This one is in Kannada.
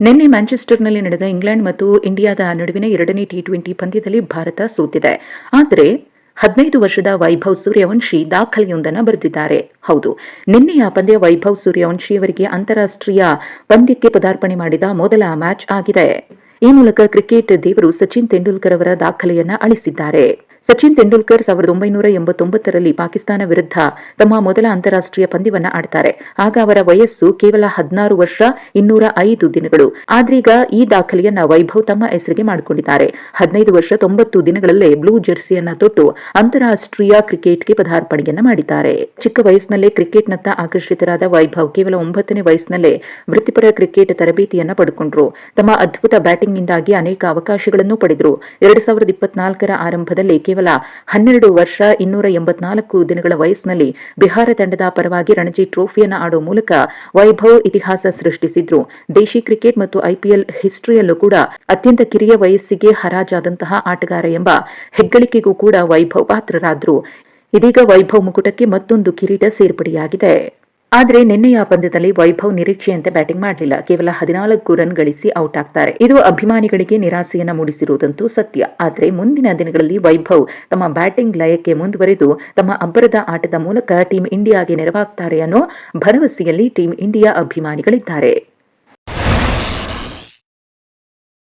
ನಿನ್ನೆ ಮ್ಯಾಂಚೆಸ್ಟರ್ನಲ್ಲಿ ನಡೆದ ಇಂಗ್ಲೆಂಡ್ ಮತ್ತು ಇಂಡಿಯಾದ ನಡುವಿನ ಎರಡನೇ ಟಿ20 ಪಂದ್ಯದಲ್ಲಿ ಭಾರತ ಸೋತಿದೆ. ಆದರೆ 15 ವರ್ಷದ ವೈಭವ್ ಸೂರ್ಯವಂಶಿ ದಾಖಲೆಯೊಂದನ್ನು ಬರೆದಿದ್ದಾರೆ. ಹೌದು, ನಿನ್ನೆಯ ಪಂದ್ಯ ವೈಭವ್ ಸೂರ್ಯವಂಶಿಯವರಿಗೆ ಅಂತಾರಾಷ್ಟ್ರೀಯ ಪಂದ್ಯಕ್ಕೆ ಪದಾರ್ಪಣೆ ಮಾಡಿದ ಮೊದಲ ಮ್ಯಾಚ್ ಆಗಿದೆ. ಈ ಮೂಲಕ ಕ್ರಿಕೆಟ್ ದೇವರು ಸಚಿನ್ ತೆಂಡೂಲ್ಕರ್ ಅವರ ದಾಖಲೆಯನ್ನ ಅಳಿಸಿದ್ದಾರೆ. ಸಚಿನ್ ತೆಂಡೂಲ್ಕರ್ 1989ರಲ್ಲಿ ಪಾಕಿಸ್ತಾನ ವಿರುದ್ಧ ತಮ್ಮ ಮೊದಲ ಅಂತಾರಾಷ್ಟ್ರೀಯ ಪಂದ್ಯವನ್ನ ಆಡ್ತಾರೆ. ಆಗ ಅವರ ವಯಸ್ಸು ಕೇವಲ 16 ವರ್ಷ 205 ದಿನಗಳು. ಆದ್ರೀಗ ಈ ದಾಖಲೆಯನ್ನ ವೈಭವ್ ತಮ್ಮ ಹೆಸರಿಗೆ ಮಾಡಿಕೊಂಡಿದ್ದಾರೆ. 15 ವರ್ಷ 90 ದಿನಗಳಲ್ಲೇ ಬ್ಲೂ ಜೆರ್ಸಿಯನ್ನ ತೊಟ್ಟು ಅಂತಾರಾಷ್ಟ್ರೀಯ ಕ್ರಿಕೆಟ್ಗೆ ಪದಾರ್ಪಣೆಯನ್ನ ಮಾಡಿದ್ದಾರೆ. ಚಿಕ್ಕ ವಯಸ್ಸಿನಲ್ಲೇ ಕ್ರಿಕೆಟ್ನತ್ತ ಆಕರ್ಷಿತರಾದ ವೈಭವ್ ಕೇವಲ 9ನೇ ವಯಸ್ಸಿನಲ್ಲೇ ವೃತ್ತಿಪರ ಕ್ರಿಕೆಟ್ ತರಬೇತಿಯನ್ನ ಪಡೆದುಕೊಂಡ್ರು. ತಮ್ಮ ಅದ್ಭುತ ಬ್ಯಾಟಿಂಗ್ನಿಂದಾಗಿ ಅನೇಕ ಅವಕಾಶಗಳನ್ನು ಪಡೆದರು. 2024ರ ಆರಂಭದಲ್ಲಿ ಕೇವಲ 12 ವರ್ಷ 284 ದಿನಗಳ ವಯಸ್ಸಿನಲ್ಲಿ ಬಿಹಾರ ತಂಡದ ಪರವಾಗಿ ರಣಜಿ ಟ್ರೋಫಿಯನ್ನು ಆಡುವ ಮೂಲಕ ವೈಭವ್ ಇತಿಹಾಸ ಸೃಷ್ಟಿಸಿದ್ರು. ದೇಶಿ ಕ್ರಿಕೆಟ್ ಮತ್ತು ಐಪಿಎಲ್ ಹಿಸ್ಟರಿಯಲ್ಲೂ ಕೂಡ ಅತ್ಯಂತ ಕಿರಿಯ ವಯಸ್ಸಿಗೆ ಹರಾಜಾದಂತಹ ಆಟಗಾರ ಎಂಬ ಹೆಗ್ಗಳಿಕೆಗೂ ಕೂಡ ವೈಭವ್ ಪಾತ್ರರಾದ್ರು. ಇದೀಗ ವೈಭವ್ ಮುಕುಟಕ್ಕೆ ಮತ್ತೊಂದು ಕಿರೀಟ ಸೇರ್ಪಡೆಯಾಗಿದೆ. ಆದರೆ ನಿನ್ನೆಯ ಪಂದ್ಯದಲ್ಲಿ ವೈಭವ್ ನಿರೀಕ್ಷೆಯಂತೆ ಬ್ಯಾಟಿಂಗ್ ಮಾಡಲಿಲ್ಲ. ಕೇವಲ 14 ರನ್ ಗಳಿಸಿ ಔಟ್ ಆಗ್ತಾರೆ. ಇದು ಅಭಿಮಾನಿಗಳಿಗೆ ನಿರಾಸೆಯನ್ನ ಮೂಡಿಸಿರುವುದಂತೂ ಸತ್ಯ. ಆದರೆ ಮುಂದಿನ ದಿನಗಳಲ್ಲಿ ವೈಭವ್ ತಮ್ಮ ಬ್ಯಾಟಿಂಗ್ ಲಯಕ್ಕೆ ಮುಂದುವರೆದು ತಮ್ಮ ಅಬ್ಬರದ ಆಟದ ಮೂಲಕ ಟೀಂ ಇಂಡಿಯಾಗೆ ನೆರವಾಗ್ತಾರೆ ಅನ್ನೋ ಭರವಸೆಯಲ್ಲಿ ಟೀಂ ಇಂಡಿಯಾ ಅಭಿಮಾನಿಗಳಿದ್ದಾರೆ.